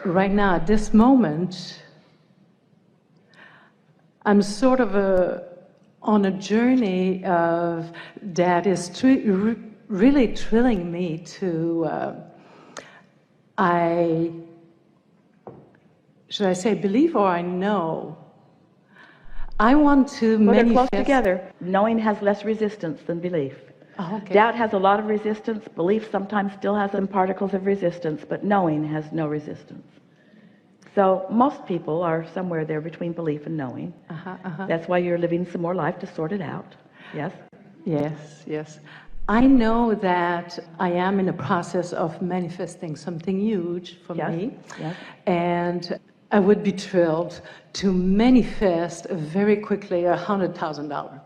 right now, at this moment, I'm sort of on a journey of that is really thrilling me to, should I say believe or I know? I want to Well, they're manifest. close together. Knowing has less resistance than belief. Oh, okay. Doubt has a lot of resistance. Belief sometimes still has some particles of resistance, but knowing has no resistance. So most people are somewhere there between belief and knowing. That's why you're living some more life to sort it out. Yes? Yes, yes. I know that I am in the process of manifesting something huge for me. Yes. And I would be thrilled to manifest very quickly $100,000.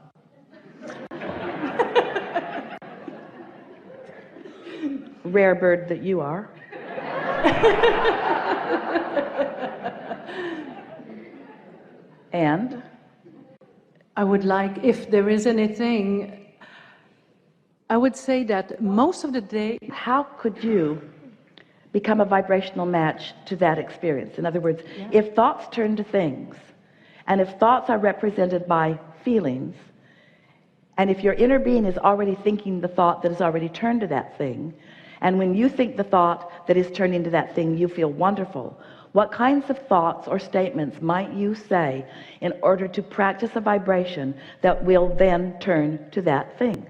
Rare bird that you are. And I would like, if there is anything, I would say that most of the day. how could you become a vibrational match to that experience? In other words, if thoughts turn to things, and if thoughts are represented by feelings, and if your inner being is already thinking the thought that is already turned to that thing, and when you think the thought that is turning to that thing, you feel wonderful, what kinds of thoughts or statements might you say in order to practice a vibration that will then turn to that thing?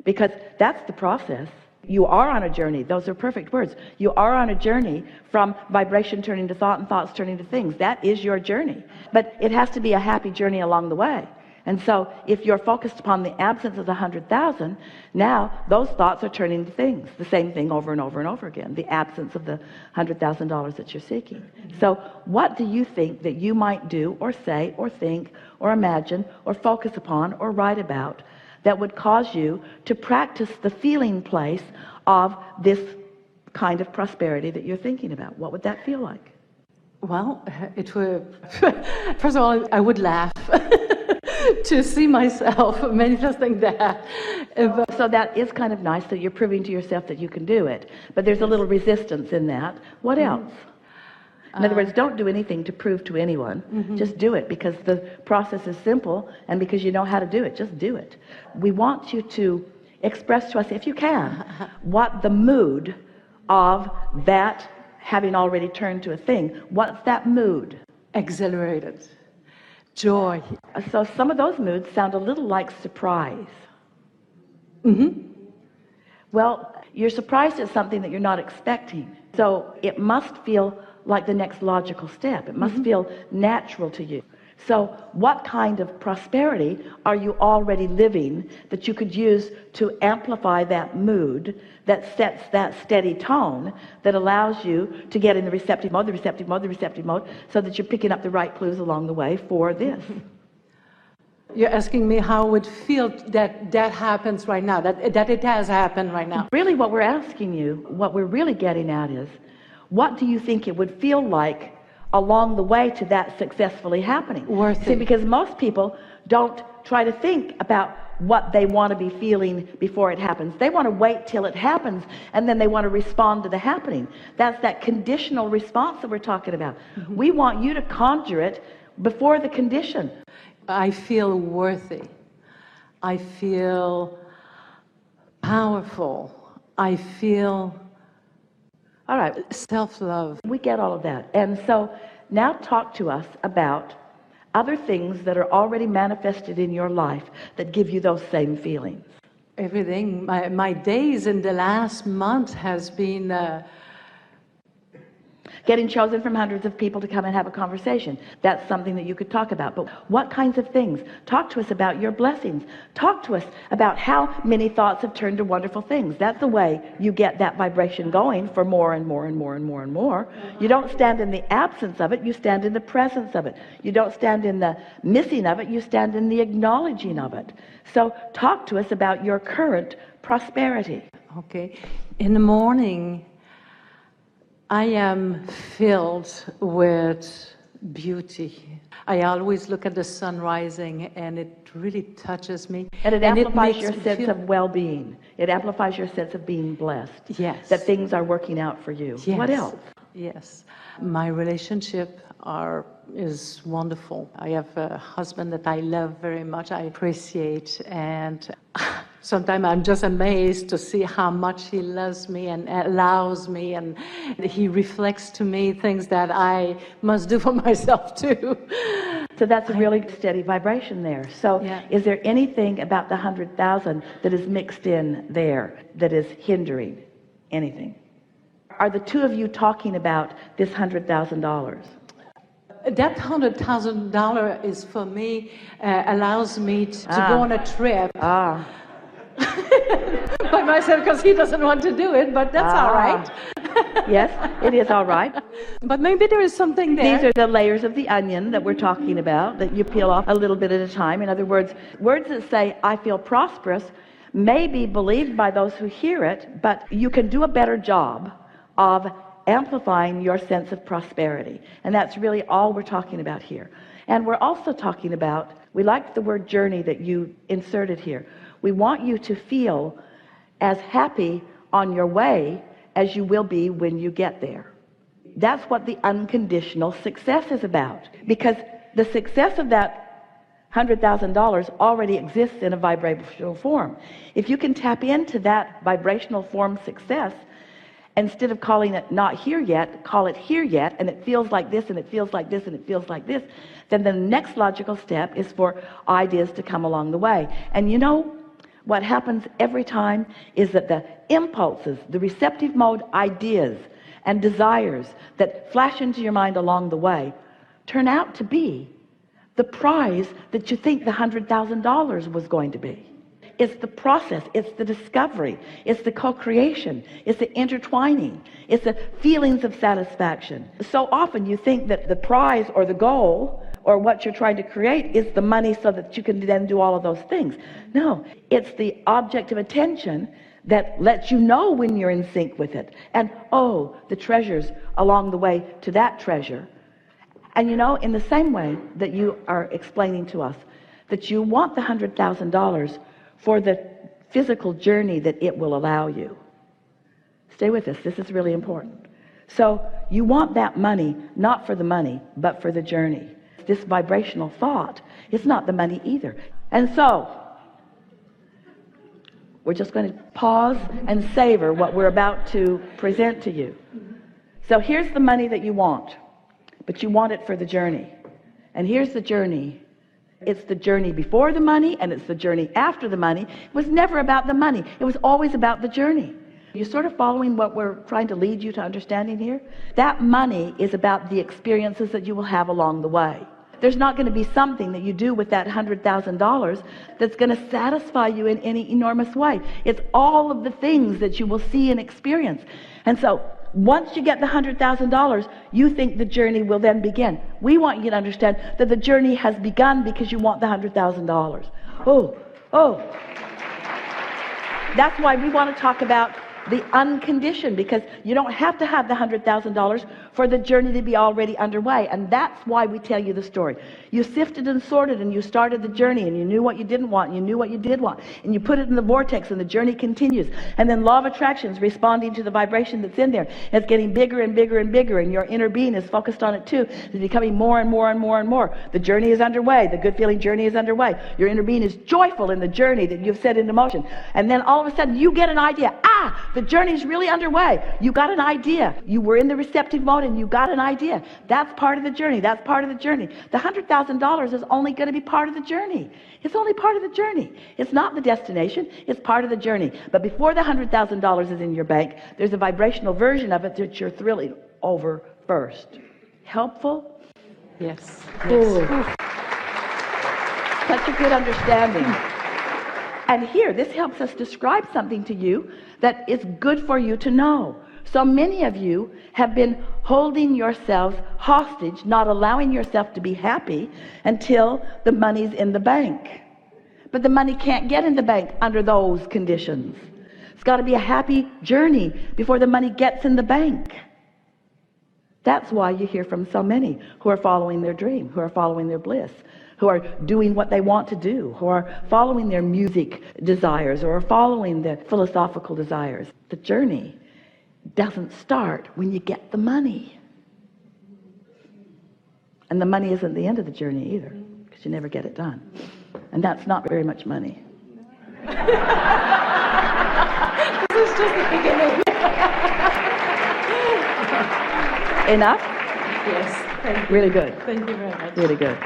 Because that's the process. You are on a journey. Those are perfect words. You are on a journey from vibration turning to thought and thoughts turning to things. That is your journey. But it has to be a happy journey along the way. And so if you're focused upon the absence of the 100,000, now those thoughts are turning to things, the same thing over and over and over again, the absence of the $100,000 that you're seeking. So what do you think that you might do or say or think or imagine or focus upon or write about that would cause you to practice the feeling place of this kind of prosperity that you're thinking about? What would that feel like? Well, it would, first of all, I would laugh to see myself manifesting that. So that is kind of nice that you're proving to yourself that you can do it. But there's a little resistance in that. What else? In other words, don't do anything to prove to anyone. Just do it because the process is simple and because you know how to do it. Just do it. We want you to express to us, if you can, what the mood of that having already turned to a thing, what's that mood? Exhilarated. Joy. So some of those moods sound a little like surprise. Well, you're surprised at something that you're not expecting. So it must feel like the next logical step. It must feel natural to you. So what kind of prosperity are you already living that you could use to amplify that mood that sets that steady tone that allows you to get in the receptive mode, so that you're picking up the right clues along the way for this? You're asking me how it would feel that that happens right now, that it has happened right now. Really what we're asking you, what we're really getting at is, what do you think it would feel like along the way to that successfully happening? Worth See, it. because most people don't try to think about what they want to be feeling before it happens. They want to wait till it happens and then they want to respond to the happening. That's that conditional response that we're talking about. We want you to conjure it before the condition. I feel worthy. I feel powerful. I feel, all right, self-love. We get all of that. And so now talk to us about other things that are already manifested in your life that give you those same feelings. Everything. My days in the last month has been getting chosen from hundreds of people to come and have a conversation. That's something that you could talk about. But what kinds of things? Talk to us about your blessings. Talk to us about how many thoughts have turned to wonderful things. That's the way you get that vibration going for more and more and more and more and more. You don't stand in the absence of it, you stand in the presence of it. You don't stand in the missing of it, you stand in the acknowledging of it. So talk to us about your current prosperity. Okay. In the morning, I am filled with beauty. I always look at the sun rising and it really touches me. And it amplifies your makes me sense feel- of well-being. It amplifies your sense of being blessed. Yes. That things are working out for you. Yes. What else? Yes. My relationship is wonderful. I have a husband that I love very much, I appreciate, and sometimes I'm just amazed to see how much he loves me and allows me, and he reflects to me things that I must do for myself too. So that's a really steady vibration there. So Yeah. is there anything about the 100,000 that is mixed in there that is hindering anything? Are the two of you talking about this $100,000? That $100,000 is for me, allows me to go on a trip by myself, because he doesn't want to do it, but that's all right. Yes, it is all right. But maybe there is something there. These are the layers of the onion that we're talking about, that you peel off a little bit at a time. In other words, words that say, I feel prosperous, may be believed by those who hear it, but you can do a better job of amplifying your sense of prosperity. And that's really all we're talking about here. And we're also talking about, we like the word journey that you inserted here. We want you to feel as happy on your way as you will be when you get there. That's what the unconditional success is about, because the success of that $100,000 already exists in a vibrational form. If you can tap into that vibrational form success, instead of calling it not here yet, call it here yet, and it feels like this, and it feels like this, and it feels like this, then the next logical step is for ideas to come along the way. And you know what happens every time is that the impulses, the receptive mode ideas and desires that flash into your mind along the way turn out to be the prize that you think the $100,000 was going to be. It's the process, it's the discovery, it's the co-creation, it's the intertwining, it's the feelings of satisfaction. So often you think that the prize or the goal or what you're trying to create is the money so that you can then do all of those things. No, it's the object of attention that lets you know when you're in sync with it. And oh, the treasures along the way to that treasure. And you know, in the same way that you are explaining to us that you want the $100,000 for the physical journey that it will allow you. Stay with us, this is really important. So you want that money, not for the money, but for the journey. This vibrational thought is not the money either. And so, we're just going to pause and savor what we're about to present to you. So here's the money that you want, but you want it for the journey. And here's the journey. It's the journey before the money, and it's the journey after the money. It was never about the money. It was always about the journey. You sort of following what we're trying to lead you to understanding here? That money is about the experiences that you will have along the way. There's not going to be something that you do with that $100,000 that's going to satisfy you in any enormous way. It's all of the things that you will see and experience. And so once you get the $100,000, you think the journey will then begin. We want you to understand that the journey has begun because you want the $100,000. Oh. That's why we want to talk about the unconditioned, because you don't have to have the $100,000 for the journey to be already underway. And that's why we tell you the story. You sifted and sorted, and you started the journey, and you knew what you didn't want, and you knew what you did want, and you put it in the vortex, and the journey continues. And then law of attraction is responding to the vibration that's in there. It's getting bigger and bigger and bigger, and your inner being is focused on it too. It's becoming more and more and more and more. The journey is underway. The good feeling journey is underway. Your inner being is joyful in the journey that you've set into motion. And then all of a sudden you get an idea. The journey is really underway. You got an idea. You were in the receptive mode and you got an idea. That's part of the journey. That's part of the journey. The $100,000 is only going to be part of the journey. It's only part of the journey. It's not the destination. It's part of the journey. But before the $100,000 is in your bank, there's a vibrational version of it that you're thrilling over first. Helpful? Yes. Ooh. Such a good understanding. And here, this helps us describe something to you that is good for you to know. So many of you have been holding yourselves hostage, not allowing yourself to be happy until the money's in the bank. But the money can't get in the bank under those conditions. It's got to be a happy journey before the money gets in the bank. That's why you hear from so many who are following their dream, who are following their bliss, who are doing what they want to do, who are following their music desires or are following their philosophical desires. The journey doesn't start when you get the money. And the money isn't the end of the journey either, because you never get it done. And that's not very much money. This is just the beginning. Enough? Yes, thank you. Really good. Thank you very much. Really good.